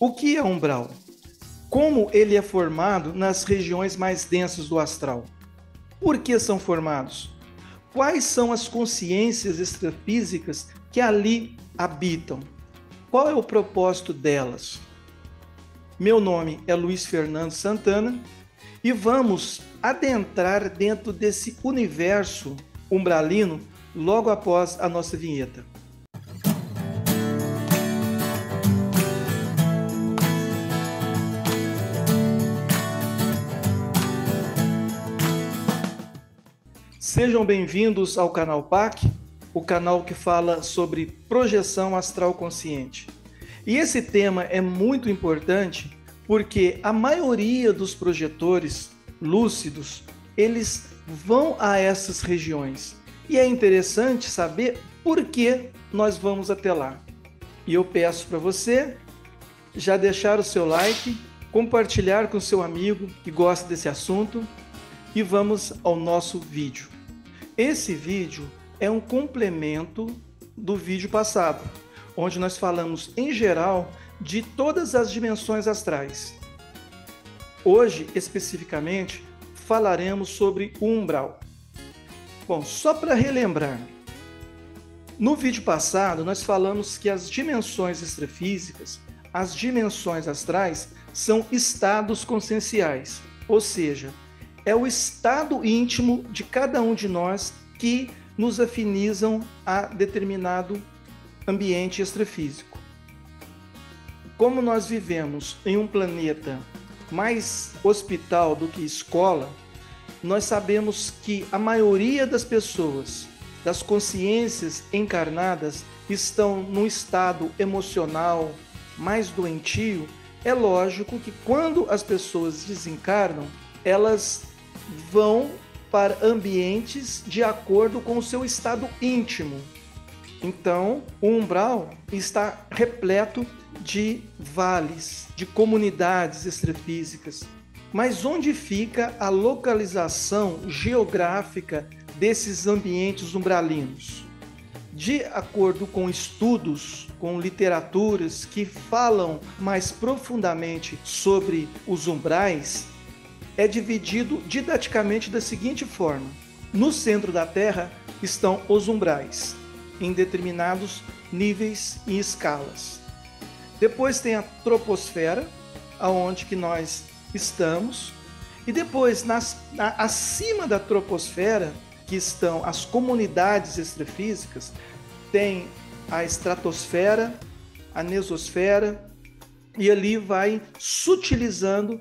O que é umbral? Como ele é formado nas regiões mais densas do astral? Por que são formados? Quais são as consciências extrafísicas que ali habitam? Qual é o propósito delas? Meu nome é Luiz Fernando Santana e vamos adentrar dentro desse universo umbralino logo após a nossa vinheta. Sejam bem-vindos ao canal PAC, o canal que fala sobre projeção astral consciente. E esse tema é muito importante porque a maioria dos projetores lúcidos, eles vão a essas regiões. E é interessante saber por que nós vamos até lá. E eu peço para você já deixar o seu like, compartilhar com seu amigo que gosta desse assunto e vamos ao nosso vídeo. Esse vídeo é um complemento do vídeo passado, onde nós falamos em geral de todas as dimensões astrais. Hoje, especificamente, falaremos sobre o umbral. Bom, só para relembrar, no vídeo passado nós falamos que as dimensões extrafísicas, as dimensões astrais, são estados conscienciais, ou seja, é o estado íntimo de cada um de nós que nos afinizam a determinado ambiente extrafísico. Como nós vivemos em um planeta mais hospital do que escola, nós sabemos que a maioria das pessoas, das consciências encarnadas, estão num estado emocional mais doentio. É lógico que quando as pessoas desencarnam, elas vão para ambientes de acordo com o seu estado íntimo. Então, o umbral está repleto de vales, de comunidades extrafísicas. Mas onde fica a localização geográfica desses ambientes umbralinos? De acordo com estudos, com literaturas que falam mais profundamente sobre os umbrais, é dividido didaticamente da seguinte forma: no centro da Terra estão os umbrais, em determinados níveis e escalas. Depois tem a troposfera, aonde que nós estamos, e depois acima da troposfera, que estão as comunidades extrafísicas, tem a estratosfera, a mesosfera, e ali vai sutilizando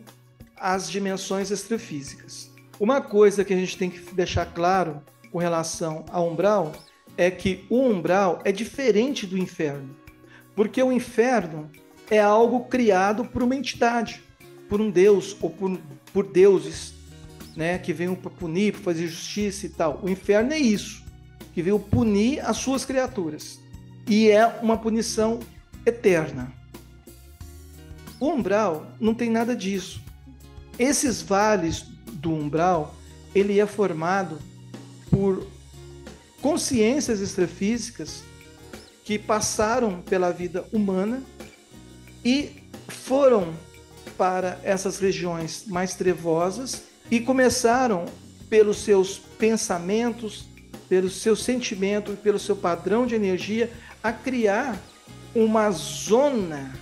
as dimensões extrafísicas. Uma coisa que a gente tem que deixar claro com relação ao umbral é que o umbral é diferente do inferno, porque o inferno é algo criado por uma entidade, por um deus ou por deuses, né, que veio para punir, para fazer justiça e tal. O inferno é isso, que veio punir as suas criaturas, e é uma punição eterna. O umbral não tem nada disso. Esses vales do umbral, ele é formado por consciências extrafísicas que passaram pela vida humana e foram para essas regiões mais trevosas e começaram, pelos seus pensamentos, pelo seu sentimento e pelo seu padrão de energia, a criar uma zona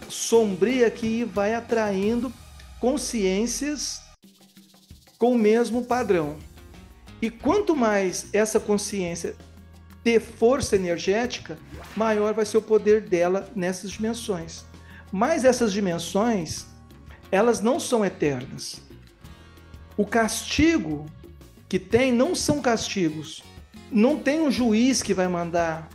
sombria que vai atraindo consciências com o mesmo padrão. E quanto mais essa consciência ter força energética, maior vai ser o poder dela nessas dimensões. Mas essas dimensões, elas não são eternas. O castigo que tem não são castigos. Não tem um juiz que vai mandar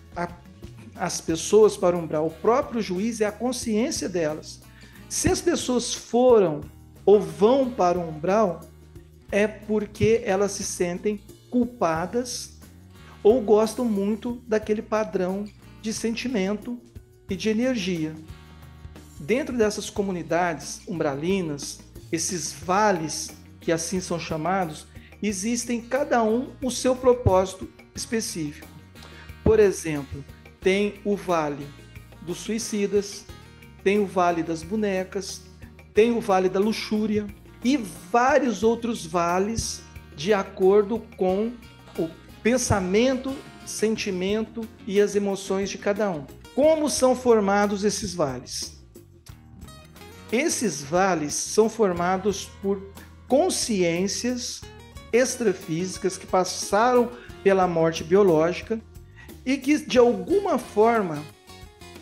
as pessoas para o umbral. O próprio juiz é a consciência delas. Se as pessoas foram ou vão para o umbral, é porque elas se sentem culpadas ou gostam muito daquele padrão de sentimento e de energia. Dentro dessas comunidades umbralinas, esses vales, que assim são chamados, existem cada um o seu propósito específico. Por exemplo, tem o Vale dos Suicidas, tem o Vale das Bonecas, tem o Vale da Luxúria e vários outros vales de acordo com o pensamento, sentimento e as emoções de cada um. Como são formados esses vales? Esses vales são formados por consciências extrafísicas que passaram pela morte biológica e que, de alguma forma,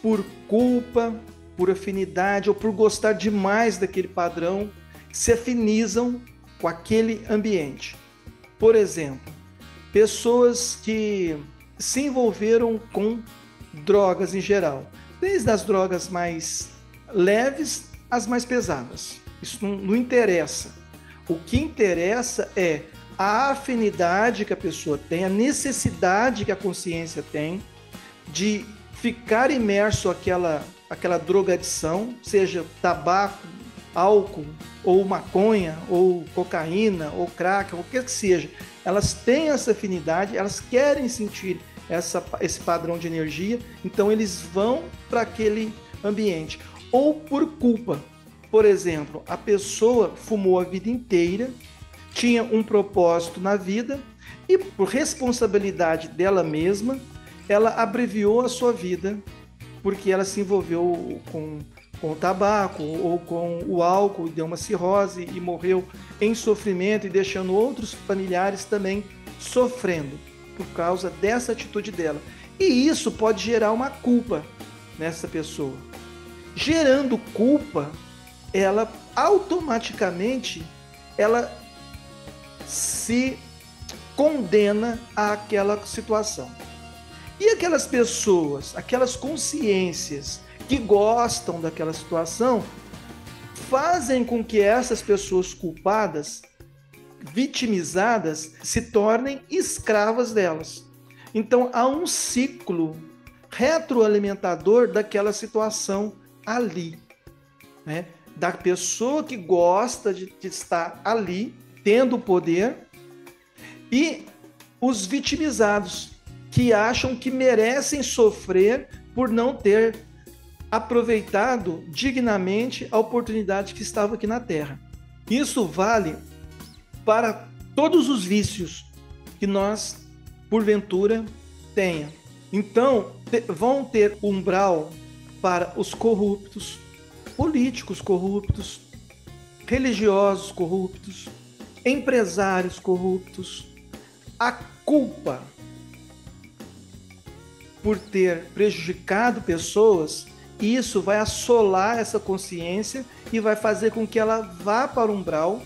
por culpa, por afinidade ou por gostar demais daquele padrão, se afinizam com aquele ambiente. Por exemplo, pessoas que se envolveram com drogas em geral, desde as drogas mais leves às mais pesadas. Isso não interessa. O que interessa é a afinidade que a pessoa tem, a necessidade que a consciência tem de ficar imerso àquela drogadição, seja tabaco, álcool, ou maconha, ou cocaína, ou crack, ou o que seja. Elas têm essa afinidade, elas querem sentir esse padrão de energia, então eles vão para aquele ambiente. Ou por culpa. Por exemplo, a pessoa fumou a vida inteira, tinha um propósito na vida e, por responsabilidade dela mesma, ela abreviou a sua vida porque ela se envolveu com o tabaco ou com o álcool, deu uma cirrose e morreu em sofrimento e deixando outros familiares também sofrendo por causa dessa atitude dela. E isso pode gerar uma culpa nessa pessoa. Gerando culpa, ela automaticamente se condena àquela situação. E aquelas pessoas, aquelas consciências que gostam daquela situação, fazem com que essas pessoas culpadas, vitimizadas, se tornem escravas delas. Então há um ciclo retroalimentador daquela situação ali, né? Da pessoa que gosta de estar ali, tendo poder, e os vitimizados, que acham que merecem sofrer por não ter aproveitado dignamente a oportunidade que estava aqui na Terra. Isso vale para todos os vícios que nós, porventura, tenha. Então, vão ter umbral para os corruptos, políticos corruptos, religiosos corruptos, empresários corruptos. A culpa por ter prejudicado pessoas, isso vai assolar essa consciência e vai fazer com que ela vá para o umbral,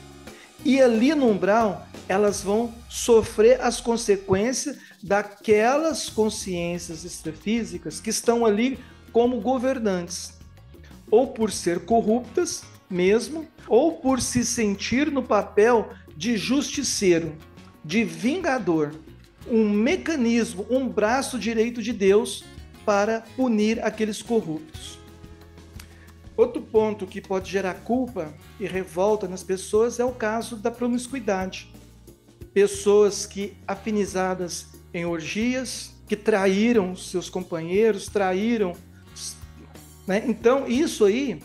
e ali no umbral elas vão sofrer as consequências daquelas consciências extrafísicas que estão ali como governantes, ou por ser corruptas mesmo, ou por se sentir no papel de justiceiro, de vingador, um mecanismo, um braço direito de Deus para punir aqueles corruptos. Outro ponto que pode gerar culpa e revolta nas pessoas é o caso da promiscuidade. Pessoas que, afinizadas em orgias, que traíram seus companheiros, traíram, né? Então, isso aí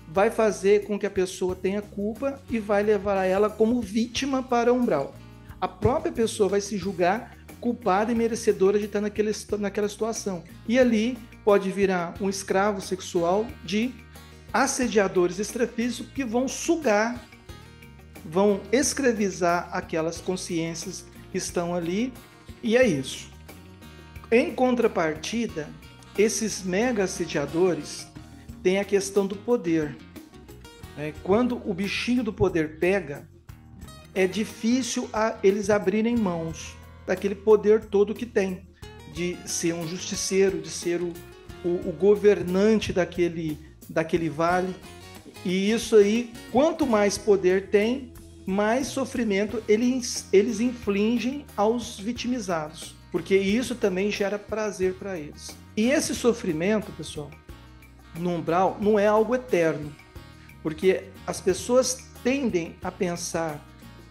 vai fazer com que a pessoa tenha culpa e vai levar ela como vítima para o umbral. A própria pessoa vai se julgar culpada e merecedora de estar naquela situação. E ali pode virar um escravo sexual de assediadores extrafísicos que vão sugar, vão escravizar aquelas consciências que estão ali, e é isso. Em contrapartida, esses mega assediadores têm a questão do poder. Quando o bichinho do poder pega, é difícil eles abrirem mãos daquele poder todo que tem, de ser um justiceiro, de ser o governante daquele vale. E isso aí, quanto mais poder tem, mais sofrimento eles infligem aos vitimizados, porque isso também gera prazer para eles. E esse sofrimento, pessoal, no umbral, não é algo eterno, porque as pessoas tendem a pensar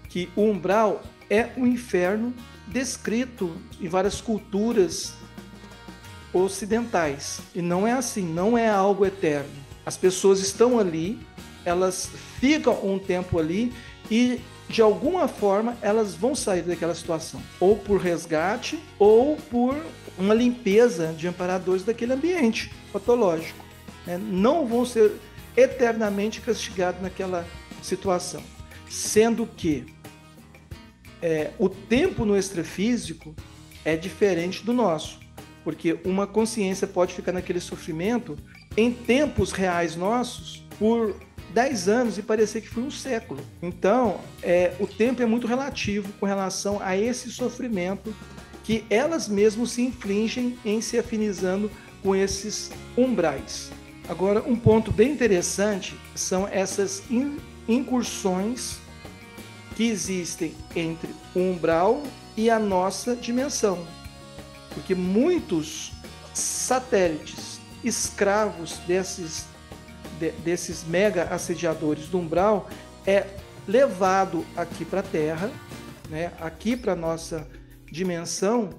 que o umbral é um inferno descrito em várias culturas ocidentais. E não é assim, não é algo eterno. As pessoas estão ali, elas ficam um tempo ali e, de alguma forma, elas vão sair daquela situação, ou por resgate, ou por uma limpeza de amparadores daquele ambiente patológico, né? Não vão ser eternamente castigados naquela situação, sendo que o tempo no extrafísico é diferente do nosso, porque uma consciência pode ficar naquele sofrimento em tempos reais nossos por 10 anos e parecer que foi um século. Então, o tempo é muito relativo com relação a esse sofrimento que elas mesmas se infligem em se afinizando com esses umbrais. Agora, um ponto bem interessante são essas incursões que existem entre o umbral e a nossa dimensão, porque muitos satélites escravos desses mega assediadores do umbral é levado aqui para a Terra, né, aqui para a nossa dimensão,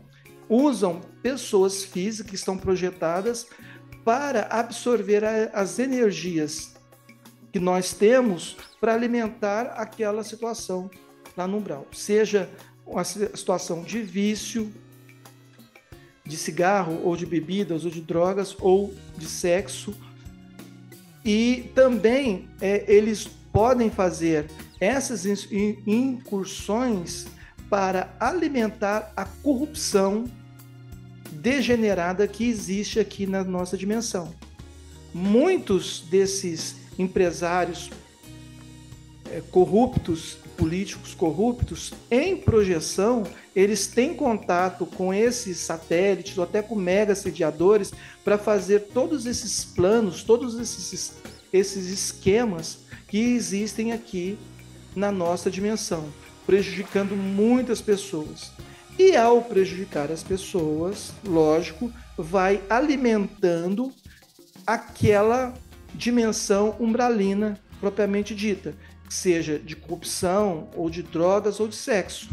usam pessoas físicas que estão projetadas para absorver as energias que nós temos para alimentar aquela situação lá no umbral, seja uma situação de vício, de cigarro, ou de bebidas, ou de drogas, ou de sexo. E também eles podem fazer essas incursões para alimentar a corrupção degenerada que existe aqui na nossa dimensão. Muitos desses empresários corruptos, políticos corruptos, em projeção, eles têm contato com esses satélites ou até com mega assediadores para fazer todos esses planos, todos esses esquemas que existem aqui na nossa dimensão, prejudicando muitas pessoas. E ao prejudicar as pessoas, lógico, vai alimentando aquela dimensão umbralina propriamente dita, seja de corrupção, ou de drogas, ou de sexo.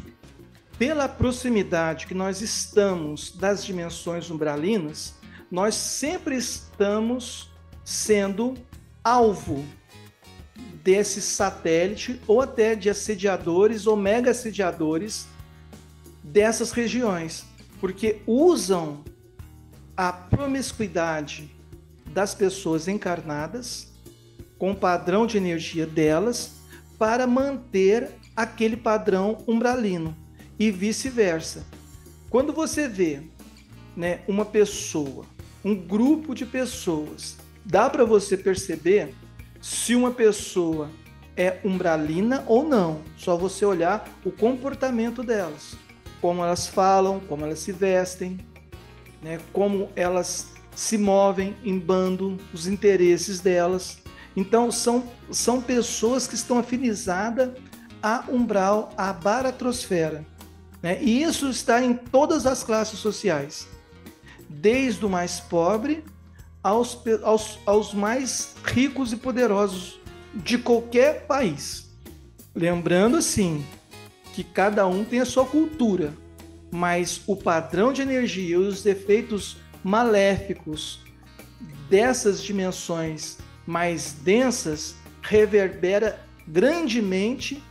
Pela proximidade que nós estamos das dimensões umbralinas, nós sempre estamos sendo alvo desse satélite, ou até de assediadores ou mega assediadores dessas regiões, porque usam a promiscuidade das pessoas encarnadas com o padrão de energia delas para manter aquele padrão umbralino e vice-versa. Quando você vê, né, uma pessoa, um grupo de pessoas, dá para você perceber se uma pessoa é umbralina ou não, só você olhar o comportamento delas, como elas falam, como elas se vestem, né, como elas se movem em bando, os interesses delas. Então, são pessoas que estão afinizadas a umbral, a baratrosfera, né? E isso está em todas as classes sociais, desde o mais pobre aos mais ricos e poderosos de qualquer país. Lembrando, assim, que cada um tem a sua cultura, mas o padrão de energia e os efeitos maléficos dessas dimensões mais densas reverbera grandemente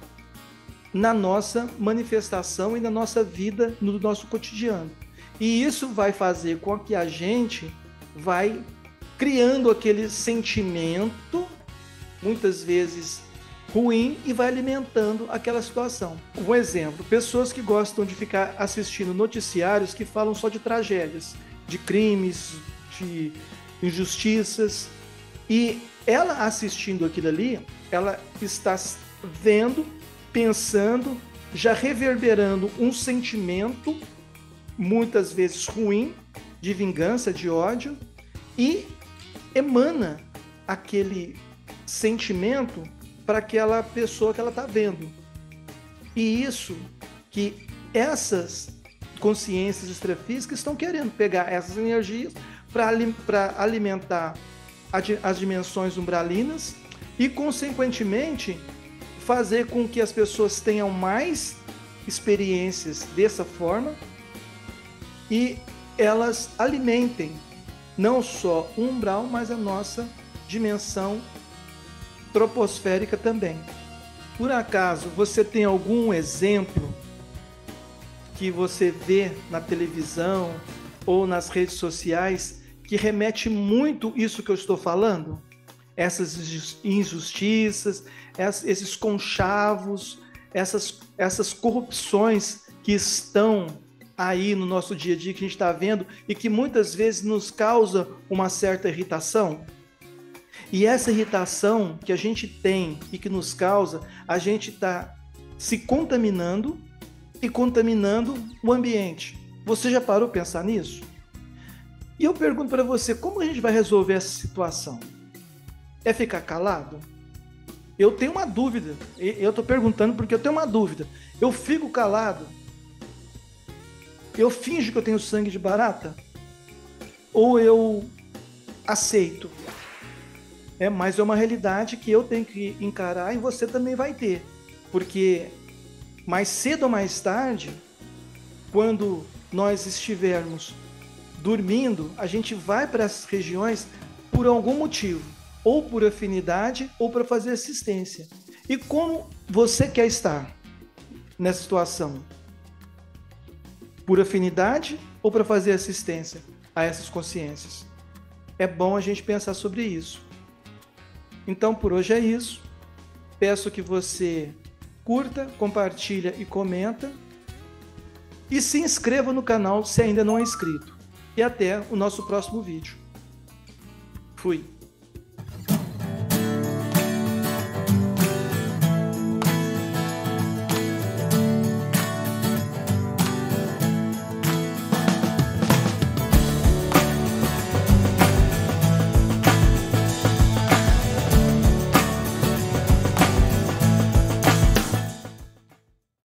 na nossa manifestação e na nossa vida, no nosso cotidiano. E isso vai fazer com que a gente vai criando aquele sentimento, muitas vezes ruim, e vai alimentando aquela situação. Um exemplo, pessoas que gostam de ficar assistindo noticiários que falam só de tragédias, de crimes, de injustiças, e ela assistindo aquilo ali, ela está vendo, pensando, já reverberando um sentimento, muitas vezes ruim, de vingança, de ódio, e emana aquele sentimento para aquela pessoa que ela está vendo. E isso que essas consciências extrafísicas estão querendo pegar essas energias para alimentar as dimensões umbralinas e, consequentemente, fazer com que as pessoas tenham mais experiências dessa forma e elas alimentem não só o umbral, mas a nossa dimensão troposférica também. Por acaso, você tem algum exemplo que você vê na televisão ou nas redes sociais que remete muito isso que eu estou falando? Essas injustiças, esses conchavos, essas corrupções que estão aí no nosso dia a dia, que a gente está vendo e que muitas vezes nos causa uma certa irritação. E essa irritação que a gente tem e que nos causa, a gente está se contaminando e contaminando o ambiente. Você já parou para pensar nisso? E eu pergunto para você, como a gente vai resolver essa situação? É ficar calado? Eu tenho uma dúvida. Eu estou perguntando porque eu tenho uma dúvida. Eu fico calado? Eu finjo que eu tenho sangue de barata? Ou eu aceito? Mas é uma realidade que eu tenho que encarar e você também vai ter. Porque mais cedo ou mais tarde, quando nós estivermos dormindo, a gente vai para as regiões por algum motivo, ou por afinidade, ou para fazer assistência. E como você quer estar nessa situação? Por afinidade ou para fazer assistência a essas consciências? É bom a gente pensar sobre isso. Então, por hoje é isso. Peço que você curta, compartilha e comenta. E se inscreva no canal se ainda não é inscrito. E até o nosso próximo vídeo. Fui!